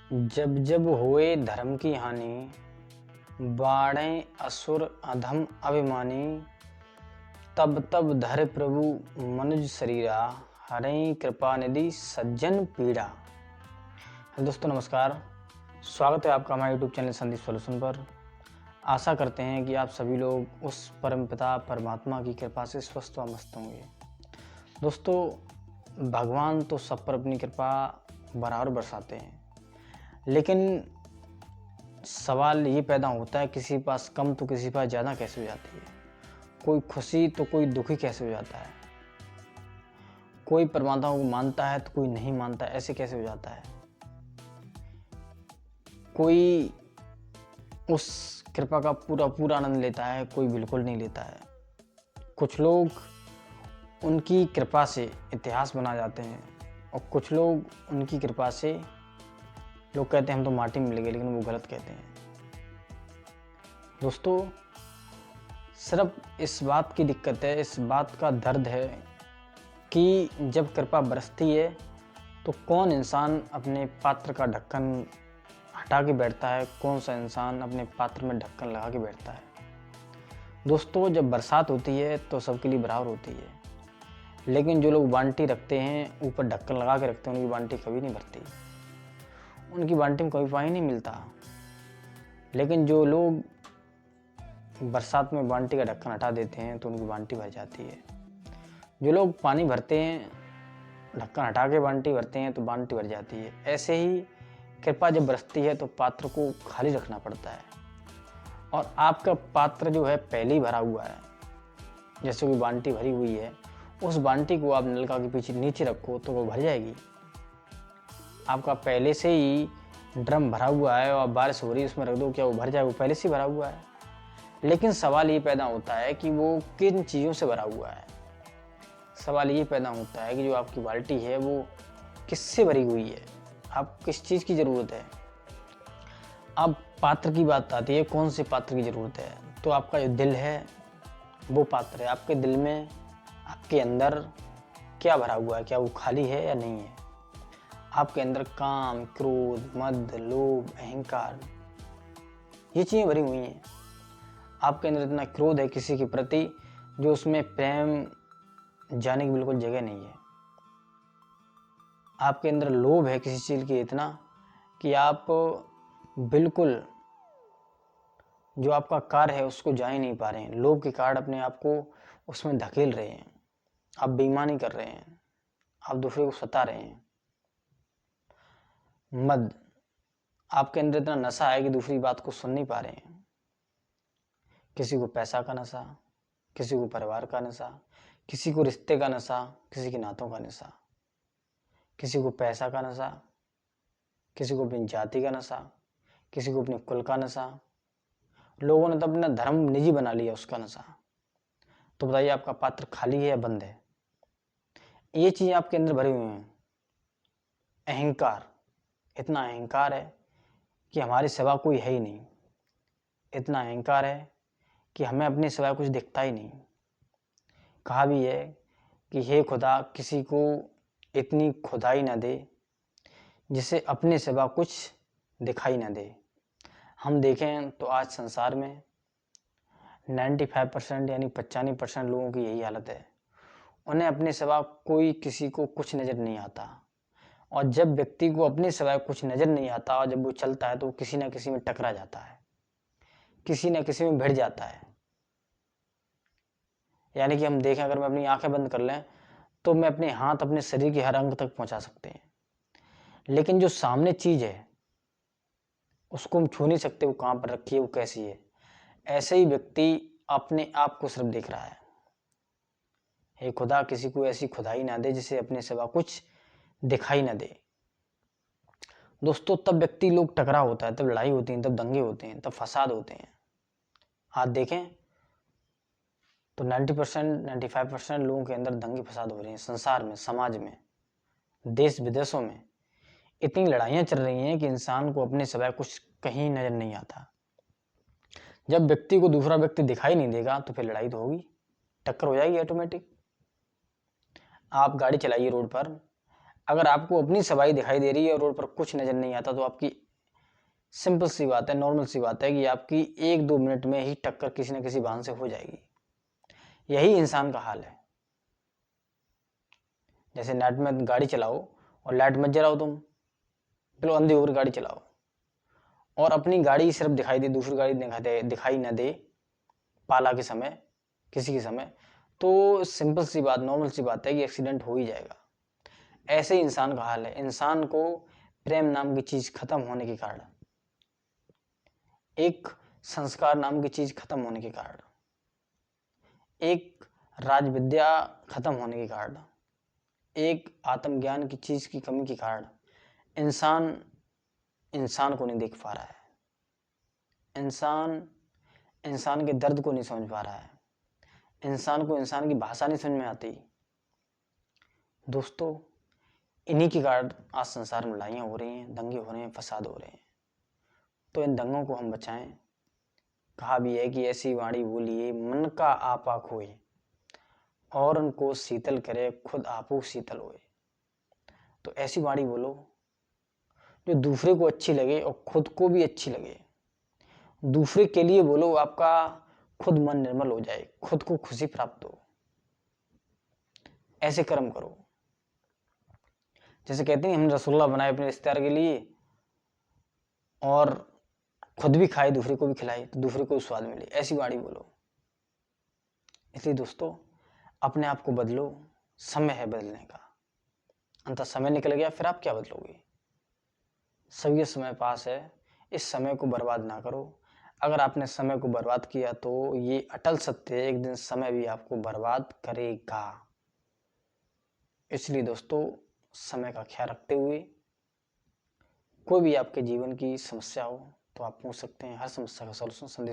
जब जब होए धर्म की हानि, बाढ़ें असुर अधम अभिमानी। तब तब धरे प्रभु मनुज शरीरा, हरें कृपा निधि सज्जन पीड़ा। हेलो दोस्तों, नमस्कार। स्वागत है आपका हमारे यूट्यूब चैनल संदीप सॉल्यूशन पर। आशा करते हैं कि आप सभी लोग उस परमपिता परमात्मा की कृपा से स्वस्थ व मस्त होंगे। दोस्तों, भगवान तो सब पर अपनी कृपा बराबर बरसाते हैं, लेकिन सवाल ये पैदा होता है किसी पास कम तो किसी पास ज़्यादा कैसे हो जाती है। कोई खुशी तो कोई दुखी कैसे हो जाता है। कोई परमात्मा को मानता है तो कोई नहीं मानता, ऐसे कैसे हो जाता है। कोई उस कृपा का पूरा आनंद लेता है, कोई बिल्कुल नहीं लेता है। कुछ लोग उनकी कृपा से इतिहास बना जाते हैं और कुछ लोग उनकी कृपा से लोग कहते हैं हम तो माटी में मिल गए, लेकिन वो गलत कहते हैं। दोस्तों, सिर्फ इस बात की दिक्कत है, इस बात का दर्द है कि जब कृपा बरसती है तो कौन इंसान अपने पात्र का ढक्कन हटा के बैठता है, कौन सा इंसान अपने पात्र में ढक्कन लगा के बैठता है। दोस्तों, जब बरसात होती है तो सबके लिए बराबर होती है, लेकिन जो लोग बाल्टी रखते हैं, ऊपर ढक्कन लगा के रखते हैं, उनकी बाल्टी कभी नहीं भरती, उनकी बाल्टी में कभी पानी नहीं मिलता। लेकिन जो लोग बरसात में बाल्टी का ढक्कन हटा देते हैं तो उनकी बाल्टी भर जाती है। जो लोग पानी भरते हैं, ढक्कन हटा के बाल्टी भरते हैं तो बाल्टी भर जाती है। ऐसे ही कृपा जब बरसती है तो पात्र को खाली रखना पड़ता है, और आपका पात्र जो है पहले ही भरा हुआ है। जैसे कोई बाल्टी भरी हुई है, उस बाल्टी को आप नलका के पीछे नीचे रखो तो वो भर जाएगी। आपका पहले से ही ड्रम भरा हुआ है और बारिश हो रही है, उसमें रख दो, क्या वो भर जाए? वो पहले से भरा हुआ है। लेकिन सवाल ये पैदा होता है कि वो किन चीज़ों से भरा हुआ है। सवाल ये पैदा होता है कि जो आपकी बाल्टी है वो किससे भरी हुई है, आप किस चीज़ की ज़रूरत है। अब पात्र की बात आती है, कौन से पात्र की ज़रूरत है। तो आपका जो दिल है वो पात्र है। आपके दिल में, आपके अंदर क्या भरा हुआ है, क्या वो खाली है या नहीं है। आपके अंदर काम, क्रोध, मद, लोभ, अहंकार, ये चीज़ें भरी हुई हैं। आपके अंदर इतना क्रोध है किसी के प्रति जो उसमें प्रेम जाने की बिल्कुल जगह नहीं है। आपके अंदर लोभ है किसी चीज़ की इतना कि आप बिल्कुल जो आपका कार्य है उसको जा ही नहीं पा रहे हैं। लोभ के कारण अपने आप को उसमें धकेल रहे हैं, आप बेईमानी कर रहे हैं, आप दूसरे को सता रहे हैं। मद, आपके अंदर इतना नशा है कि दूसरी बात को सुन नहीं पा रहे हैं। किसी को पैसा का नशा, किसी को परिवार का नशा, किसी को रिश्ते का नशा, किसी के नातों का नशा, किसी को पैसा का नशा, किसी को अपनी जाति का नशा, किसी को अपने कुल का नशा। लोगों ने तो अपना धर्म निजी बना लिया, उसका नशा। तो बताइए आपका पात्र खाली है या बंद है। ये चीज़ आपके अंदर भरी हुई हैं। अहंकार, इतना अहंकार है कि हमारे सिवा कोई है ही नहीं। इतना अहंकार है कि हमें अपने सिवा कुछ दिखता ही नहीं। कहा भी है कि हे खुदा, किसी को इतनी खुदाई न दे जिसे अपने सिवा कुछ दिखाई न दे। हम देखें तो आज संसार में 95% यानी 95% लोगों की यही हालत है। उन्हें अपने सिवा कोई किसी को कुछ नज़र नहीं आता, और जब व्यक्ति को अपने सिवा कुछ नज़र नहीं आता और जब वो चलता है तो वो किसी न किसी में टकरा जाता है, किसी न किसी में भिड़ जाता है। यानी कि हम देखें, अगर मैं अपनी आंखें बंद कर लें तो मैं अपने हाथ अपने शरीर के हर अंग तक पहुंचा सकते हैं, लेकिन जो सामने चीज़ है उसको हम छू नहीं सकते, वो कहाँ पर रखी है, वो कैसी है। ऐसे ही व्यक्ति अपने आप को सिर्फ देख रहा है। हे खुदा, किसी को ऐसी खुदाई ना दे जिसे अपने सिवा कुछ दिखाई ना दे। दोस्तों, तब व्यक्ति लोग टकरा होता है, तब लड़ाई होती है, तब दंगे होते हैं, तब फसाद होते हैं। आज देखें तो 90% 95% लोगों के अंदर दंगे फसाद हो रहे हैं। संसार में, समाज में, देश विदेशों में इतनी लड़ाइयाँ चल रही हैं कि इंसान को अपने सिवाय कुछ कहीं नजर नहीं आता। जब व्यक्ति को दूसरा व्यक्ति दिखाई नहीं देगा तो फिर लड़ाई तो होगी, टक्कर हो जाएगी ऑटोमेटिक। आप गाड़ी चलाइए रोड पर, अगर आपको अपनी सफाई दिखाई दे रही है और रोड पर कुछ नज़र नहीं आता, तो आपकी सिंपल सी बात है, नॉर्मल सी बात है कि आपकी 1-2 मिनट में ही टक्कर किसी न किसी वाहन से हो जाएगी। यही इंसान का हाल है। जैसे नाइट में गाड़ी चलाओ और लाइट मत जलाओ, तुम बिल्कुल अंधे होकर गाड़ी चलाओ और अपनी गाड़ी सिर्फ दिखाई दे, दूसरी गाड़ी दिखाई ना दे पाला के समय, किसी के समय, तो सिंपल सी बात, नॉर्मल सी बात है कि एक्सीडेंट हो ही जाएगा। ऐसे ही इंसान का हाल है। इंसान को प्रेम नाम की चीज खत्म होने के कारण, एक संस्कार नाम की चीज खत्म होने के कारण, एक राजविद्या खत्म होने के कारण, एक आत्मज्ञान की चीज की कमी के कारण इंसान इंसान को नहीं देख पा रहा है। इंसान के दर्द को नहीं समझ पा रहा है। इंसान को इंसान की भाषा नहीं समझ में आती। दोस्तों, इन्हीं के कारण आज संसार में लड़ाइयाँ हो रही हैं, दंगे हो रहे हैं, फसाद हो रहे हैं। तो इन दंगों को हम बचाएं। कहा भी है कि ऐसी वाणी बोलिए मन का आपा खोए और उनको शीतल करे खुद आपो शीतल होए। तो ऐसी वाणी बोलो जो दूसरे को अच्छी लगे और खुद को भी अच्छी लगे। दूसरे के लिए बोलो, आपका खुद मन निर्मल हो जाए, खुद को खुशी प्राप्त हो। ऐसे कर्म करो। जैसे कहते हैं हमने रसगुल्ला बनाए अपने रिश्तेदार के लिए और खुद भी खाए, दूसरे को भी खिलाए, तो दूसरे को भी स्वाद मिले। ऐसी वाणी बोलो। इसलिए दोस्तों, अपने आप को बदलो। समय है बदलने का। अंततः समय निकल गया, फिर आप क्या बदलोगे? सभी समय पास है। इस समय को बर्बाद ना करो। अगर आपने समय को बर्बाद किया तो ये अटल सत्य है, एक दिन समय भी आपको बर्बाद करेगा। इसलिए दोस्तों, समय का ख्याल रखते हुए, कोई भी आपके जीवन की समस्या हो तो आप पूछ सकते हैं। हर समस्या का सॉल्यूशन संदेश